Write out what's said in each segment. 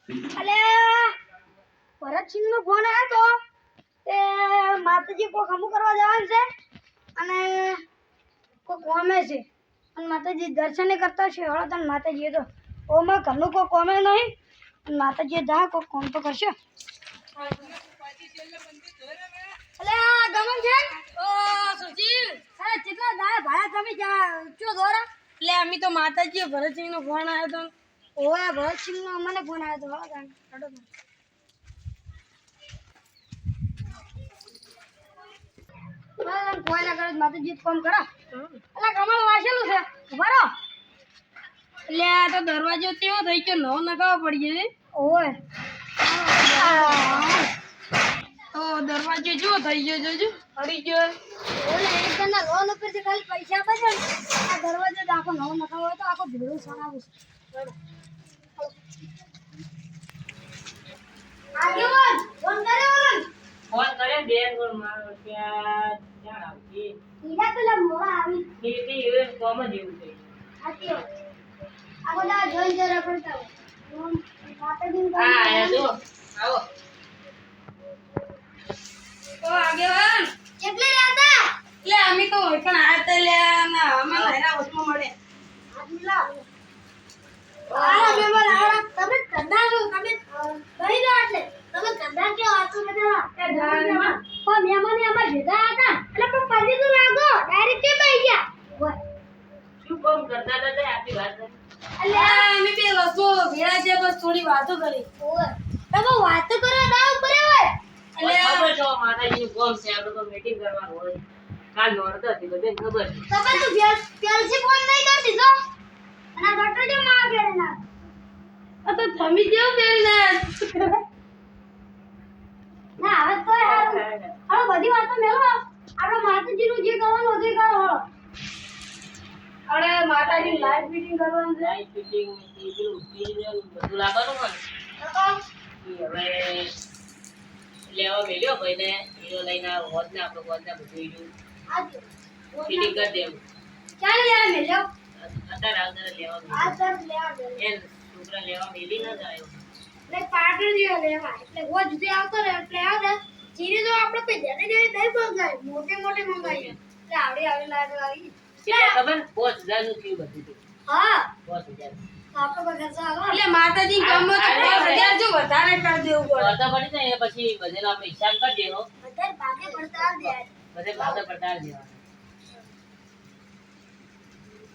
અલે ભરતસિંહનો ફોન આવ્યો તો તે માતાજી કોક હમું કરવા જવાનું છે અને કોક કોમે છે અને માતાજી દર્શન કરતા છે હળો તને માતાજી તો ઓમાં ઘરનું કોઈ કોમે નહીં અને માતાજી જા કોક કોમ તો કરશે. અલે આ ગમન છે ઓ સુજીલ અરે કેટલા દાય ભાયા તમે ચો દોરા એટલે અમે તો માતાજી ભરતસિંહનો ફોન આવ્યો તો ઓય ભરતસિંહનો મને ફોન આવ્યો તો હળો તને રડો કોઈ ના કરે માતાજી ફોન કરો એટલે કમળ વાસેલું છે બરો એટલે આ તો દરવાજો તેવો થઈ ગયો નવો નખાવો પડી ગયો ઓય તો દરવાજો જેવો થઈ ગયો જોજો હળી ગયો ઓલે એક જણા લોન ઉપરથી ખાલી પૈસા બચે આ દરવાજો જ આખો નવો નખાવો હોય તો આખો ભેળું સણાવું છે આગેવાન ફોન કર્યો ફોન કરે બેન પર મારો ત્યાં આવતી ઈડા પેલા મોરા આવી ઈ ઇવેન્ટ કોમ જ એવું છે આત્યો આ બધા જોઈ જરા પડતા માતાજી હા એ જો આવો તો આગેવાન કેટલે રહ્યા એટલે અમે તો પણ આતા લે ના અમે લહેરા વસમાં મળે આટલા આરા મેમર આરા તમે કંડા છો તમે કહી દો એટલે તમે કંડા કે આતો બધા એ જાણમાં પણ મહેમાને અમાર ભેગા હતા એટલે પણ પડી તો લાગો ડાયરેક્ટ કે પઈ ગયા ઓય શું કામ કરતા હતા આપી વાત એટલે અમે બે વસ્તુ ભેળા છે બસ થોડી વાતો કરી ઓય તમે વાતો કરવા દાવ પડે હોય એટલે ખબર છે માતાજીનું કોમ છે આપણે તો મીટિંગ કરવાનું હોય કાલ નોરત હતી બધે ખબર તમે તો પેલસી ફોન નહીં કરતી તો અને ડોક્ટર જે માં આગળ ના આ તો થમી જેવું બેલ ના ના હવે તો હાલો બધી વાતો મેલો આપણે માતાજીનું જે કરવાનું હતું એ કરો હાલો અરે માતાજી લાઈવ મીટિંગ કરવાનું છે લાઈવ મીટિંગ ટીવી બધું લાવવાનું હોય હવે લેવા મેલ્યો ભાઈને હીરો લઈને આવો હોત ને આપણે હોત ને બધું હીરું આજે મીટિંગ કરી દેવું ચાલ યાર મેલ્યો અત્યારે આવતા લેવા આ સર લેવા દે એ છોકરા લેવા મેલી ન જાય એટલે પાટણ જેવા લેવા એટલે રોજ જે આવતો રહે એટલે આવે ચીરી તો આપણે પે જેને જેને દઈ મંગાય મોટે મોટે મંગાય એટલે આવડી આવડી લાગે આવી કેટલા ખબર 5000 નું થયું બધું હા 5000 આપણે બગર એટલે માતાજી કામ તો 5000 જો વધારે કરી દેવું પડે તો પડી જાય એ પછી બધેનો આપણે હિસાબ કરી દેવો બધા ભાગે પડતા દે બધે ભાગે પડતા દેવા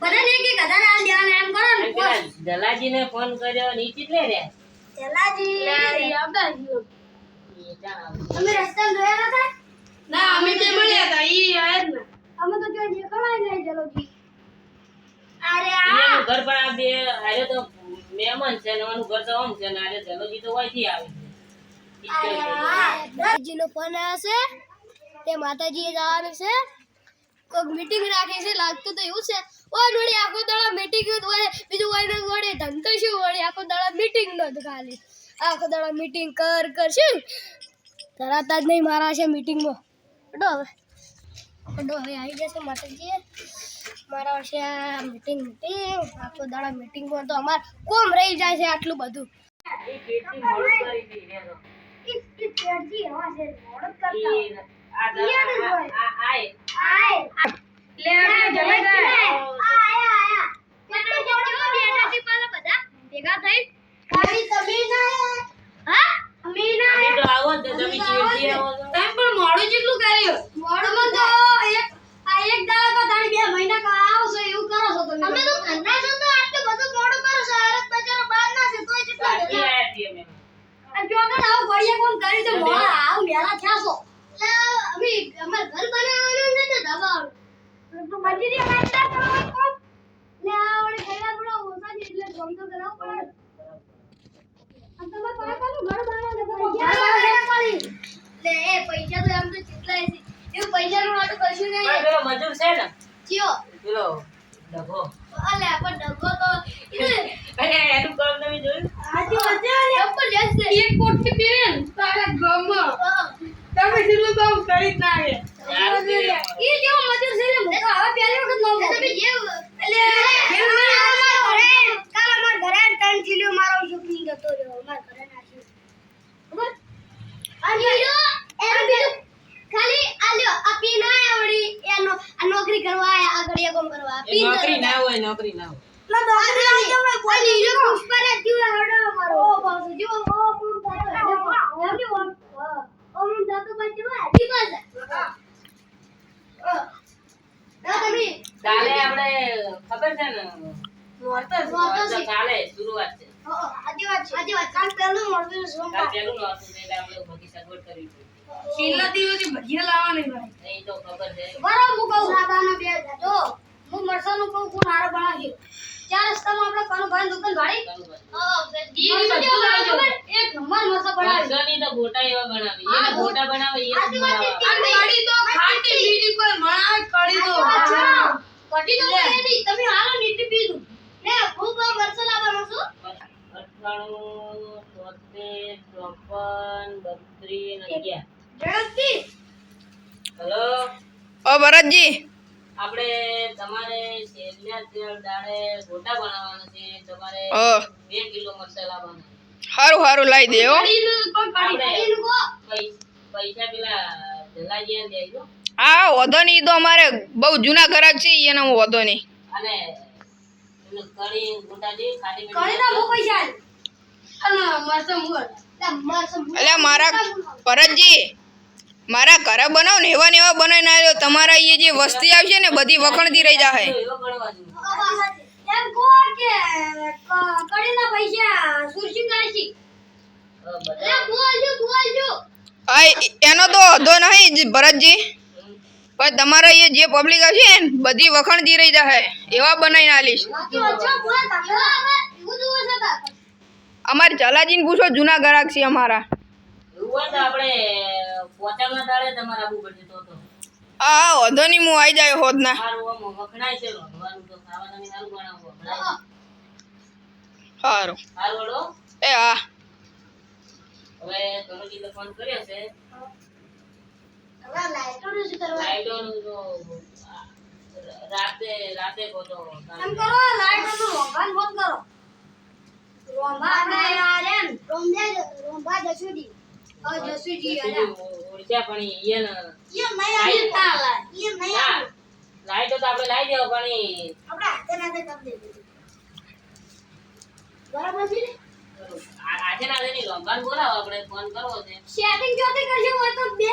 બધા ને કે ગધા ના દેવાના એમ કરો ને દલાજીને ફોન કર્યો ની કેટલે રે ચલાજી આવતા જીઓ એ ચાલ તમે રસ્તા જોયા હતા ના અમે તે મળ્યા હતા ઈ આયા જ ને અમે તો જો દેખાવાય નહીં જલોજી અરે આ એનું ઘર પણ આ બે આરે તો મહેમાન છે ને એનું ઘર તો આમ છે ને આરે દલોજી તો ઓયથી આવે છે માતાજીનો ફોન આવ્યો છે તે માતાજીએ જવાનું છે કોઈક મીટિંગ રાખી છે લાગતું તો એવું છે ઓ જોડી આખો દાડા મીટિંગ હોય બીજું હોય ને જોડે ધંધો શું હોય આખો દાડા મીટિંગ નો ખાલી આખો દાડા મીટિંગ કરશું તરત જ નહીં મારા છે મીટિંગમાં અડો હવે આવી જશે માતાજી મારા વર્ષે આ મીટિંગ આખો દાડા મીટિંગમાં તો અમાર કોમ રહી જાય છે આટલું બધું એ કેટલી મોડું કરી દી રે તો इस पेटी हवा से मोड़ करता એ આ ये नहीं होए આય आए ले આપણે જલે જાય આયા કેટલો જોડો બેઠા થી પાલા બધા ભેગા થઈ ખાલી તમે ના હા અમે ના અમે તો આવો તો તમે ચીવજી આવો તો તમે પણ મોડું જેટલું કર્યું મોડું તો એક દાડા તો તાણી 2 મહિના કા આવશો એવું કરો છો તમે અમે તો ઘરના છો તો આટલું બધું મોડું કરો છો અરત બજારો બહાર ના છે તોય જેટલા બાકી આયા છીએ અમે આ જોગણ આવ ગળિયા કોમ કરી તો મોળા આવ મેલા થયાસો એટલે અમે અમાર ઘર બનાવવાનું છે ને દબાવ તો મજૂરી મારતા કરવા કોમ લે આવડે ખેડા બડો ઓસા છે એટલે ગમ તો કરાવ પડે આ તમાર પાપાનું ઘર બનાવવાનું તો પૈસા પડી લે એ પૈસા તો એમ તો કેટલા છે એવું પૈસાનું વાતો કશું નહીં પેલો મજૂર છે ને ચિયો પેલો ડગો અલે પણ ડગો તો અરે એનું કામ તમે જોયું આજી વચ્ચે ઉપર લેશે એક કોટી પેન તારા ગમ તમે જેટલું કામ કરી જ ના આવે ઈ જેવો મજૂર છે લે મોકો હવે પહેલી વખત નો તમે જે એટલે કાલ અમાર ઘરે 3 કિલો મારો શોપિંગ જતો રહ્યો અમાર ઘરે હોય નોકરી ના હોય. ના નોકરી લઈ જાવ ભાઈ બોલી હીરો પુષ્પરાજ જીવ હડો મારો ઓ બાસ જીવ ઓ પૂરું થતો એમની ઓમ જાતો બાજુ હેડી બસ તમે કાલે આપણે ખબર છે ને કાલે શરૂઆત છે. આજી વાત કાલ પહેલું મળતું કાલ સોમવાર પહેલું નહોતું એટલે આપણે બધી સગવડ કરવી પડી. છેલ્લા દિવસે ભજીયા લાવવાની ભાઈ. નહીં તો ખબર છે. બરાબર હું કહું સાબાનો બે જો હું મરસાનું કહું કોણ હારો બનાવશે ચાર રસ્તામાં આપણે કાનુભાઈ દુકાન ભાડી એક નંબર મરસા બનાવી મરચાંની તો ગોટા એવા બનાવી. એને ગોટા બનાવે એ જ બનાવે. કઢી તો ખાટી બીજી કોઈ બનાવે કઢી તો કટી તો એની તમે હાલો નીતિ પીધું લે ખૂબ મરસા લાવવાનો છું 98, 73, 54, 32 અને 11. ઝડપથી હેલો ઓ ભરતજી આપણે તમારે શેરના તેલ દાડે ગોટા બનાવવાના છે. તમારે ઓ 2 કિલો મરચાં લાવવાના. હારું હારું લાવી દે હો આપણે કટીનું કો પૈસા પેલા જલાજીયા ને દેજો. હા વધો નહીં ઈ તો અમારે બહુ જૂના ગ્રાહક છે એને હું વધો નહીં અને પેલું કઢી ગોટા જે ખાટી કડી ના બહુ પૈસા અને મરસા મુગર એટલે મારા ભરતજી મારા ઘરે બનાવ ને એવા બનાવીને આવ્યો તમારા અહીંયા જે વસ્તી આવશે ને બધી વખણતી રહી જાય એવો ગણવા જોઈએ. એમ કો કે કડી ના પૈસા સુરસિંગ કરી બધા બોલજો હા એનો તો વધો નહીં ભરતજી પણ તમારા અહીંયા જે પબ્લિક આવશે ને બધી વખણતી રહી જાય એવા બનાવીને આલીશ અમારે જલાજીને પૂછો જૂના ગ્રાહક છે અમારા એવું હોય તો આપણે પોચામાં દાડે તમારે આવવું પડશે તો હા હા વધો નહીં હું આવી જાય હોદના સારું આમ વખણાય છે રોંધવાનું તો ખાવાનું સારું બનાવવું વખણાય. સારું સારું વડો એ હા હવે કનુજીને ફોન કર્યો છે. લાઈટો લાઈટોનું તો રાતે કહો તો એમ કરો લાઈટો નું રોંભાન ફોન કરો રોંભા આપણે આર્યન રોંભા જસુજી જસુજી ઓળખ્યા પણ ઈયન ઈ નહીં આવી તાલા ઈ નહીં ના આવી લાઈટો તો આપણે લાવી દેવો પણ આપણે હાથે નાથે કરી દે બરાબર છે ને આજે ના નહીં લોંબાન બોલાવો આપણે ફોન કરવો છે. સેટિંગ જોતી કરજો હોય તો બે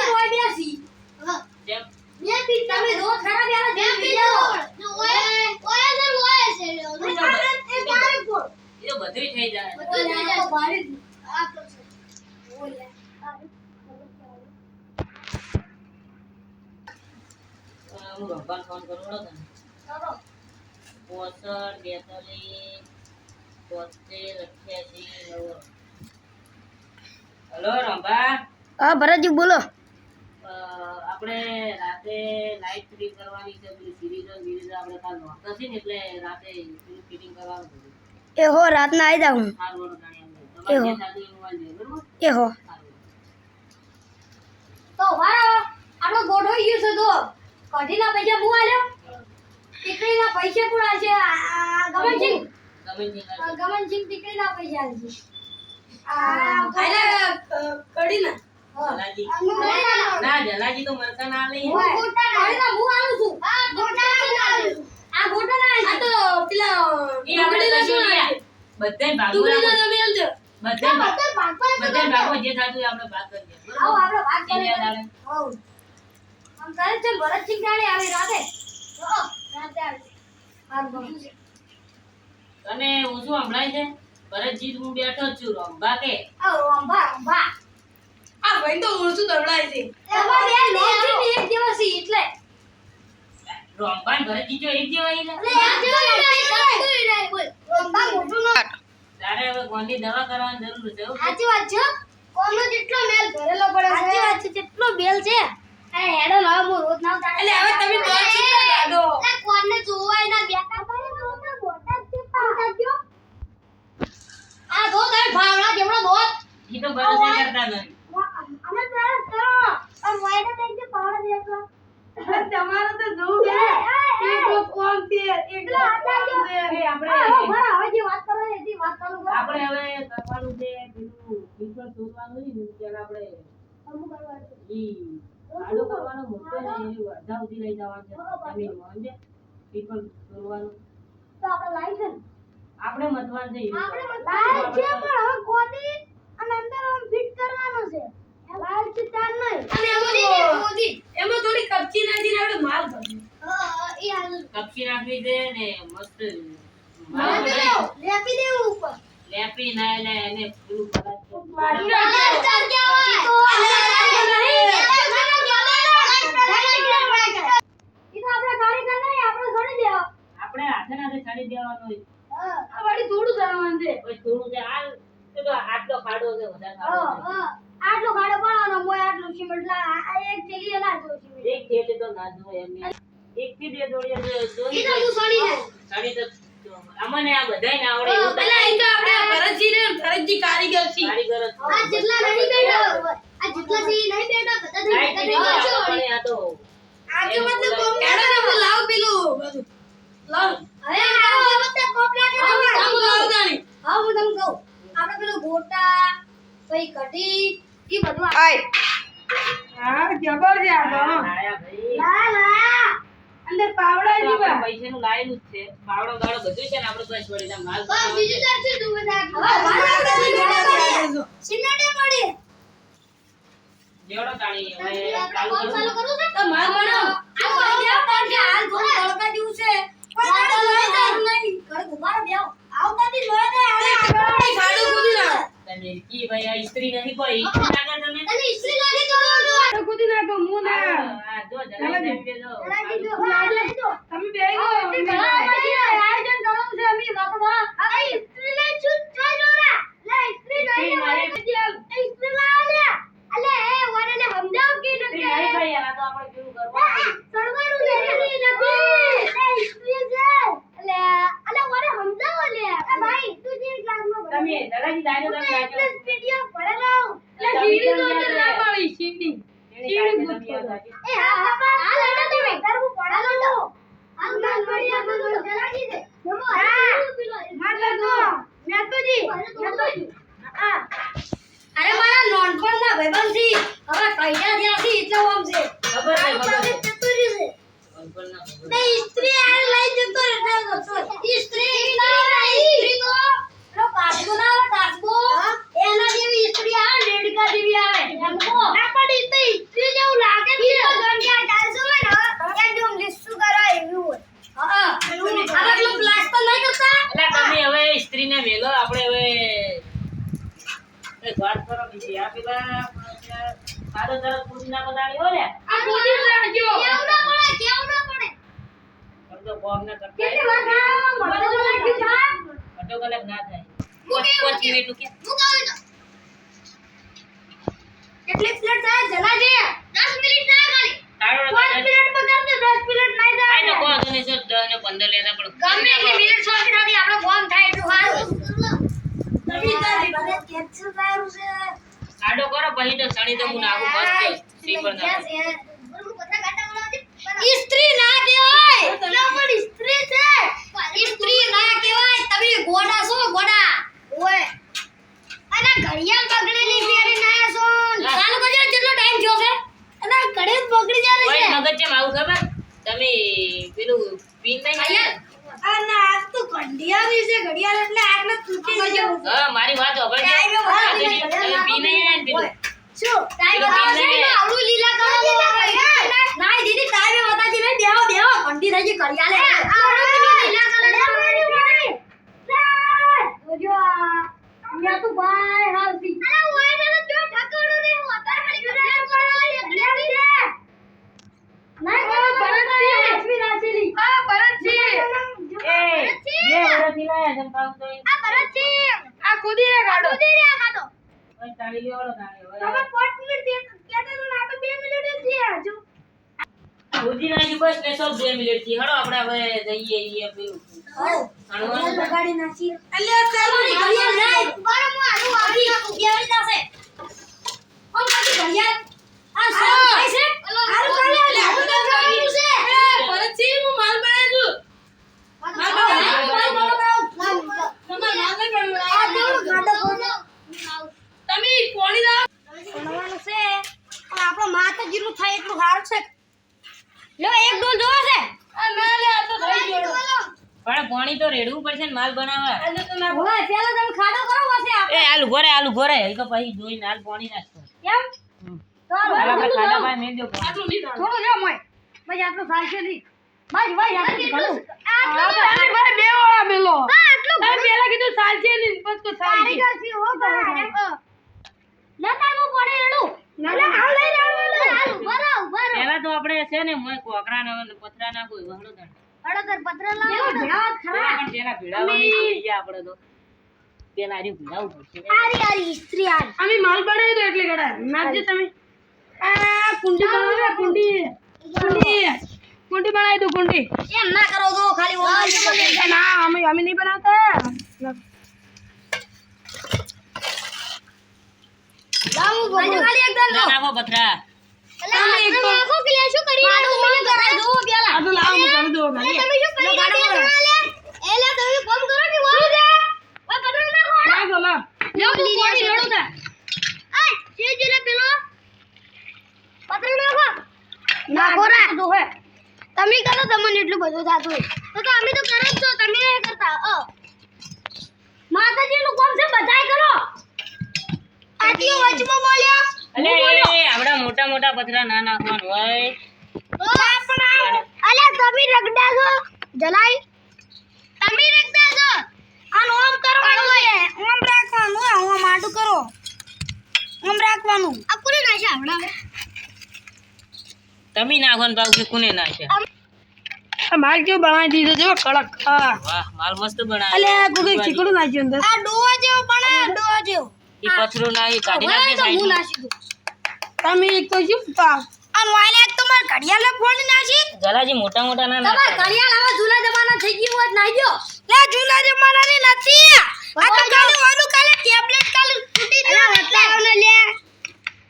હોય બેસી હા જેમ બે પી તમે દો ખરા બેલા બે પી ઓય સર છે એ તારે કોણ એ તો બધું થઈ જાય. બધું થઈ જાય ભારે આ તો છે ઓય હું લોંબાન ફોન કરું વડો તને. ચલો 65, 42, 88, 90. હેલો રંભા હા ભરતજી બોલો આપણે રાતે લાઈટ ફિટિંગ કરવાની છે. પેલી સિરીઝ આપણે કાલ નોકર છે ને એટલે રાતે પેલું ફિટિંગ કરવાનું છે. એ હો રાતના આવી જાઉં સારું વડો જાણી તમારે જે થતું એવું વાંધો નહીં, બરોબર? એ હો સારું. તો વારો આપણો ગોઠો ગયો છે તો કઢીના પૈસા હું આલ્યો ટીકડીના પૈસા પૂરા છે ગમનસિંહ ગમે તે કરે. ગમનસિંહ ટીકડીના પૈસા છે ખાઈને કઢી ના જલાજી ના જલાજી તો મરતા ના લઈ હું આલું છું આ ગોટા ના આ તો પેલા એ આપણે કશું નહીં. બધાય ભાગો ટુકડીનો રાખો. તમે આલજો. બધાય ભાગ- બધા બધાય ભાગો જે થતું હોય આપણે ભાગ કરીએ, બરોબર? આવો આપણે વાત એ બે કરીએ દાડે. આવો આમ કરે છે ભરતસિંહ ગાડી આવી રાતે રાતે આવી તને હું શું સંભળાય છે? ભરતજી હું બેઠો જ છું રંભા કે રંભા આ ભાઈ તો ઓછું દવડાય છે એમાં બે નોંધી ને એક દિવસ એટલે રંભા ને ભરતજી જો એક જેવા ઈ લે. રંભા મોટું નો તારે હવે ગોંડી દવા કરવાની જરૂર છે હો. સાચી વાત છે કોનો જેટલો મેલ ભરેલો પડે છે સાચી વાત છે જેટલો બેલ છે અરે હેડો લાવ મો રોજ ના એટલે હવે તમે દોડ ચૂકના કાઢો એટલે કોને જોવાય ના બેટા કરે તો મોટા છે પાડા ગયો આ દો તારે ભાવડા જેવડો દોત ઈ તો ભરોસે કરતા નથી. અમે પ્રયાસ કરો અને વાયડા થઈ છે પાવડા દેખો તમારે તો જોવું છે એક કોણ છે એક એટલે આટા જો એ આપણે બરા હવે જે વાત કરો એથી વાત ચાલુ કરો આપણે હવે કરવાનું છે પેલું પીપળ શોધવાનું છે ને ત્યારે આપણે અમુક કરવા છે ઈ આડો કરવાનો મોટો ને એ અડધા સુધી લઈ જવાનું છે જમીનમાં, સમજ્યા? પીપલ દોરવાનું તો આપણે લાઈ છે ને? આપણે મતવાનું છે આપણે લાઈટ છે પણ હવે ગોદી અને અંદર આમ ફિટ કરવાનો છે લાઈટ છે તાર નહીં અને એમાં થોડી કપચી નાખીને આપણે માલ ભરીએ. એ હાલ કપચી નાખવી દે ને મસ્ત લેપી દેવું ઉપર લેપી ના એને એને પેલું કરાય છે. લાઈટ ચાર કહેવાય તો આપણે કારીગર નહીં આપણે છોડી દેવા આપણે હાથે નાથે છાડી દેવાનું હોય. આ વાળી થોડું જણાવવાનું છે. પછી થોડું છે હાલ તો આટલો ખાડો છે વધારે ખાડો છે. આટલો ગાડો પડવાનો મોય આટલું સિમેન્ટ લા એક થેલી ના જો સિમેન્ટ એક થેલી તો ના જોય એમને એક થી બે દોડીએ ઈ તો હું છોડી દે છાડી તો અમને આ બધાય ના આવડે એવું તો પેલા એ તો આપણે ભરતજી ને ભરતજી કારીગર છે. કારીગર જ આ જેટલા નહીં બેઠા આ જેટલા થી નહીં બેઠા બધા લાઈટ થઈ ની બધા તો આપણે આ તો આ તો મતલબ કોમ કાઢો ને આપણે લાવ પેલું બધું. લાવ. હવે આ બધા કોપલા આમ લાવ જાણી. હા હું તમને કહું આપણે પેલું ગોટા પછી કઢી ઈ બધું આય હા જબર છે આ તો. આયા ભાઈ લા લા અંદર પાવડા તો જીવા. આપણે પૈસાનું લાયેલું જ છે પાવડો ગાળો બધું છે ને આપણે તો છોડી દે માલ બસ બીજું ચાલશે તું બધા સિમેન્ટ પડી જેવડો તાણી હવે ચાલુ ચાલુ કરું કરું છે તો માલ બનાવો. આ કરી દેવ કારણ કે હાલ થોડું તડકા જેવું છે કોઈ ગાડો લોય દે નહીં ઘરે ગુબારો બેવ આવ બધી લોય દે અરે આગળ ખાડો કૂદી નાખ. તમે કી ભાઈ આ ઇસ્ત્રી નથી કોઈ ઇસ્ત્રી નાખે તમે તને ઇસ્ત્રી લાગી કરવાનું ખાડો કૂદી નાખો હું ના. આ જો જરા જેમ કે જો લાગી જો લાગી જો તમે બે ગો. આયોજન કરવાનું છે અમી બાપા આ ઇસ્ત્રી લઈ છું જોઈ જોરા લે ઇસ્ત્રી લઈ ઇસ્ત્રી લાવ લે અલે એ વરને સમજાવ કે ઇસ્ત્રી નહીં ભાઈ આ તો આપણે કેવું કરવાનું સડવાનું છે ઇસ્ત્રી નથી એ ઇસ્ત્રી છે અલે અલે વરે સમજાવ લે એ ભાઈ તું જે ક્લાસમાં તમે જરાજી દાજો તમે દાજો વિડિયો પડેલો એટલે સીડી તો અંદર ના પાડી સીડી. સીડી ગુડ કરો. એ હા આ લડો તમે કરવું પડેલો તો આ ગાલ પડ્યા તો જલાજી દે નમો હા મારલા તો મેતુજી હા અરે મારા નોનપણના ભાઈબંધ છે હવે કઈયા થયા છે એટલે ઓમ છે ખબર છે ખબર છે ચતુરી છે કંપનના તે ઇસ્ત્રી આ લઈ જતો એટલે ઇસ્ત્રી ના ઇસ્ત્રી તો લો કાસબો ના આવે કાસબો એના જેવી ઇસ્ત્રી આવે રેડકા જેવી આવે એમકો ના પડી તો ઇસ્ત્રી જેવું લાગે છે ગણ કે ટાઈલ્સ હોય ને એમ જેમ લીસુ કરાય એવું હોય હા આ પેલું પ્લાસ્ટર નહીં કરતા એટલે તમે હવે ઇસ્ત્રીને મેલો આપણે હવે એક વાત કરો બીજી આ પેલા સાદો તરફ પૂરીના બધાડી હોય ને આ કૂદી નાખજો. કેવું ના પડે કેવું ના પડે અડધો કોમ ના કરતા કેટલી વાર ખાવા મળે તો લાગી થાય અડધો કલાક ના થાય મૂકી, 5 મિનિટનું કે મુકાવી દો કેટલી પ્લેટ થાય જલાજી 10 મિનિટ થાય ખાલી તાળો 5 મિનિટ બગાડ દે 10 મિનિટ નહીં થાય આઈ તો કહો તને જો 10 ને 15 લેતા પણ ગમે એટલી મિનિટ સોટી નથી આપણે ફોન થાય એટલું સારું તમે તારી બધે કેન્સલ થાયું છે આડો કરો પછી તો સણી તો હું નાખું મસ્ત શ્રીફળ નાખું ઇસ્ત્રી ના કહેવાય ના પણ ઇસ્ત્રી છે ઇસ્ત્રી ના કહેવાય તમે ગોડા છો ગોડા ઓય અને ઘડિયાળ બગડેલી પહેરીને આયા છો ચાલુ કરજો જેટલો ટાઈમ થયો છે અને ઘડિયાળ બગડી જાય ઓય છે મગજ કેમ આવું ખબર તમે પેલું પીન નહીં ખાયા અને આજ તો ઘડિયાળ છે ઘડિયાળ એટલે આટલે તૂટી ગયો હા મારી વાત હોભળ તમે પી નહીં આયા ને પેલું શું ટાઈમ બતાવશે ને આવડું લીલા કરો નાઈ દીદી ટાઈમે બતાજી નહીં બેહો બેહો કંડી થઈ ગઈ કરિયાલે આવડું લીલા કલર જોજો અહીંયા તો ભાઈ હાલતી અરે ઓય ને જો ઠકડો રે હું અતાર ખાલી ઘડિયાળ પડે ઘડિયાળ છે નાઈ ભરતજી લક્ષ્મી રાચેલી આ ભરતજી એ બે વર્ષથી લાયા છે કામ તો આ ભરતજી આ કૂદી ને કાઢો. કૂદી રે કાઢો ઓય તાળી લેવાળો તાળી તમે હવે 5 મિનિટ કહેતા તો ના તો 2 મિનિટ જ થયા હજુ ઉજી નાખી બસ ને સબ 2 મિનિટ થી હળો આપણે હવે જઈએ ઈએ પેલું હણવાનું લગાડી નાખી અલ્યા ચાલો ઘડિયાળ જાય બાર હું આનું આવી બેવડી જાશે ઓમ પાછી ઘડિયાળ આ સારું થાય છે હારું ઘડિયાળ લાગુ તો જવાનું છે એ ભરતજી હું માલ બનાવું છું. માલ તમે કોણી લાવ. ભણવાનું છે પણ આપણો માતા જેટલું થાય એટલું સારું છે લો એક ડોલ જોવા છે આ ના લે આ તો થઈ પણ પાણી તો રેડવું પડશે ને માલ બનાવવા. આજે તો ના ઓય પેલા તમે ખાડો કરો પછી એ હાલ ઉભો રે એ તો પછી જોઈને હાલ પાણી નાખતો. કેમ ચાલો હાલ આપણે ખાડા પાસે મેલ દો પાણી. આટલું નહીં થાય. થોડું જો મોય ભાઈ આટલું સાચે નહીં ભાઈ આટલું ઘણું હા, તો તમે ભાઈ બે વાળા મેલો આટલું તમે પેલા કીધું સાલચે નહીં પછી તો સાલચે. કારીગર છે હો કરે નતા હું પડે રેડું એટલે હાલ લઈ જાવ બરાબર પહેલા તો આપણે છે ને મોય કોકરા ના પથરા ના કોઈ વહડો દણ. અડકર પત્ર લાવો ભેળા ખરા પણ તેના ભીડાવાની થઈ ગયા આપણે તો. તેના હારી ભીડાવું પડશે. આરી સ્ત્રી આરી અમે માલ બનાવી દો એટલે ગડા નાખજે તમે આ કુંડી બનાવે કુંડી બનાવી દો કુંડી. એમ ના કરો તો ખાલી ઓલ એ ના અમે નહીં બનાવતા. લાવો ખાલી એકદમ ના નાખો પથરા. તમે એક તો આખો ક્લિયર શું કરી મારું મને કરાય દો પેલા આ તો લાવો હું કરી દઉં તમે શું કરી એલા તમે ફોન કરો કે વાળો દે ઓય પત્ર ના ખોડો લાવો લાવ લ્યો લીલી રેડો દે આ જે જેલે પેલો પત્ર ના ખો ના ખોરા તો હે તમે કરો તમને એટલું બધું થાતું હોય તો અમે તો કરો જ છો તમે નહીં કરતા માતાજી નું કોમ છે બધાય કરો આટીઓ વચમાં બોલ્યા અલે એ આપડા મોટા મોટા પથરા ના નાખવાનું હોય. અલે તમે રગડા છો જલાઈ તમે રગડા છો આનો ઓમ કરવાનું છે ઓમ રાખવાનું ઓમ આડું કરો ઓમ રાખવાનું આ કોને નાશે આવડા તમે નાખો ને પાછું કોને નાખે. આ માલ કેવું બનાવી દીધો જો કડક વાહ માલ મસ્ત બનાવે. અલે કોઈ ચીકડું નાખ્યું અંદર આ ડોવા જેવો બનાવ્યો ડોવા જેવો ઈ પથરું નાખી કાઢી નાખે તો હું સાઈડ. નાસી દઉં તમે એક તો શું પા આ મોબાઈલ એક તો માર ઘડિયાળને ફોન નાસી જલાજી મોટા મોટા ના તમાર નાખો. ઘડિયાળ આવા જૂના જમાના થઈ ગયું હોત નાઈ ગયો લે જૂના જમાનાની નથી આ તો કાલે ઓલું કાલે ટેબ્લેટ કાલે તૂટી ગયું એટલે ઓને લે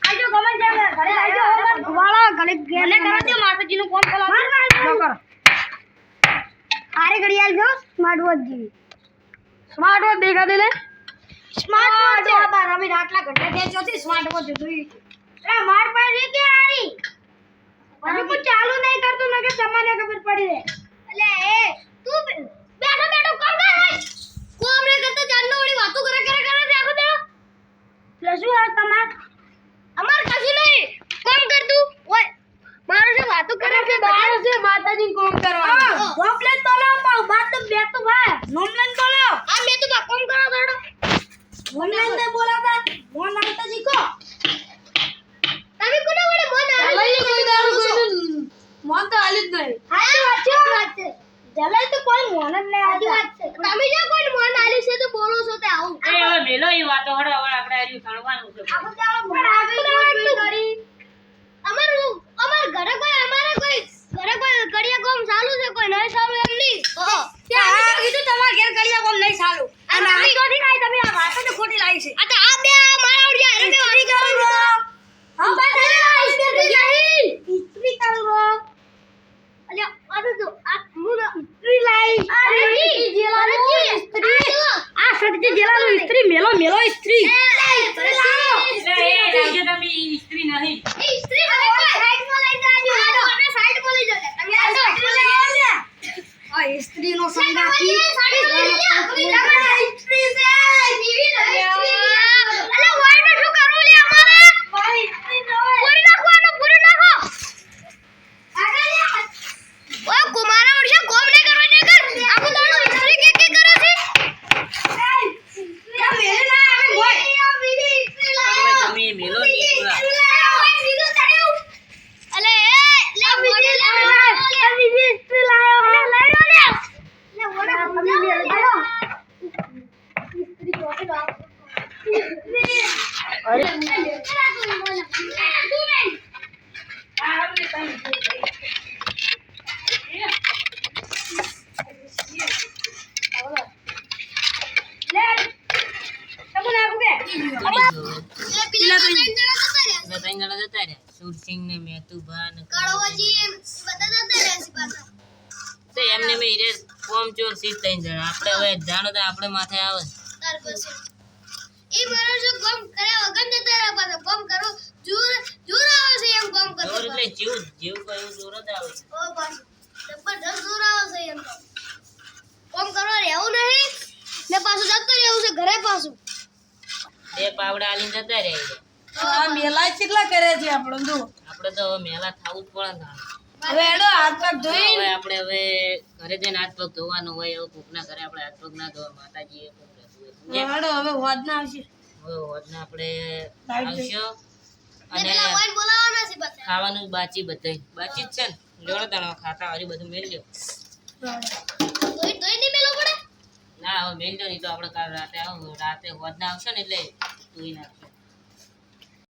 આજો ગમે છે ઘરે આજો વાળા ઘરે મને કરા દે માતાજીનું કોમ કલા કરો આરે ઘડિયાળ જો સ્માર્ટ વોચ જેવી સ્માર્ટ વોચ દેખા દે લે સ્માર્ટ વોચ છે બાર અમે આટલા ઘંટા ખેંચો છે સ્માર્ટ વોચ જોઈ એ માર પાસે કે આરી હવે હું ચાલુ નહીં કરતો નકે તમને ખબર પડી રે એટલે એ તું બેઠો બેઠો કોમ કર કોમ રે કરતો જાનનો વળી વાતો કરે છે આખો દે લે શું આ તમાર અમાર કશું નહીં કોમ કર તું ઓય મારો છે વાતો કરે છે બાર છે માતાજી કોમ કરવાનું ગોપલેન બોલો પાઉ બાત તો બે તો ભાઈ નોમલેન બોલો આ મે તો બા કોમ કરો દડો નોમલેન ને બોલાતા મોન માતાજી કો તમે કોને વડે મોન લઈ કોઈ દારૂ કોઈનું મન તો હાલી જ નહીં સાચી વાત છે જલાઈ તો કોઈ મોન જ નહીં સાચી વાત છે તમે જો કોઈ મોન આલી છે તો બોલો છો તે આવું એ હવે મેલો ઈ વાતો હડો હવે આપણે આર્યું ખાણવાનું છે. આપણે ચાલો મોન આવી કરી અમાર ઘરે કોઈ કડિયા કોમ ચાલુ છે કોઈ નહીં ચાલુ એમ નહીં ત્યાં અમે તો કીધું તમાર ઘેર કડિયા કોમ નહીં ચાલુ આ નાની કોઠી નહીં તમે આ વાતો તો ખોટી લાવી છે આ તો આ બે મારા ઓડિયા અરે કે વારી કરો હા બસ ઇસ્ત્રી કરો અલ્યા આ તો આ હું ઇસ્ત્રી લાવી આ જેલાનો ઇસ્ત્રી આ સડકે જેલાનો ઇસ્ત્રી મેલો ઇસ્ત્રી ઇસ્ત્રી લાવો એટલે એ લાગે તમે ઈ ઇસ્ત્રી નહીં. ઇસ્ત્રી સાઈડમાં લઈ જાજો આપણે સાઈડમાં લઈ જતા તમે આ સાઈડમાં લઈ આવજો આ ઇસ્ત્રીનો સંગાથી તમારા ઇસ્ત્રી છે જીવી ઇસ્ત્રી અલે વાયનો શું કરવું લે અમારે ભાઈ ઇસ્ત્રી નો પૂરી નાખવાનો પૂરી નાખો આગળ ઓય કુમારા વર્ષે કોમ નહીં કરવા દે કર આખો દાડો ઇસ્ત્રી કે કરે છે આ મેલે ના આવે ભાઈ આ બીજી ઇસ્ત્રી લાવો તમે મેલો નહીં પૂરા. અલે લે બીજી ઇસ્ત્રી લાયો લઈ લો લે ઓરે સમજાવો ઇસ્ત્રી જોકે દો ઇસ્ત્રી અરે પેલા ત્રણ જણા જતા રહ્યા. સુરસિંહ ને મેતુભા ને તો એમને મેં હીરે કોમ ચોર સીટ ત્રણ જણા. આપણે હવે જાણો તો આપણે માથે આવે. જોર એટલે જીવ જીવ કયું જોર જ આવે. ઘરે પાછું બે પાવડા આલીને જતા રહે આ મેલા કેટલા કરે છે આપણે જો આપણે તો હવે મેલા થાવું જ પડે ને હવે એડો હાથ પગ ધોઈ હવે આપણે હવે ઘરે જઈને હાથ પગ ધોવાનું હોય એવું કોકના ઘરે આપણે હાથ પગ ના ધોવા માતાજી એ કોક રહેતું હોય. સમજ્યા? એડો હવે હોદ ના આવશે હવે હોદના આપણે લાઈટ આવશો અને પેલા વાઈન બોલાવાના છે બધા ખાવાનું બાચી બધે બાચી જ છે ને લેવડો તાણો ખાતા હારી બધું મેળ લ્યો ધોઈ ધોઈ નહીં મેલો પડે ના હવે મેળ લ્યો નહીં તો આપણે કાલ રાતે આવો રાતે હોદના આવશે ને એટલે ધોઈ નાખશે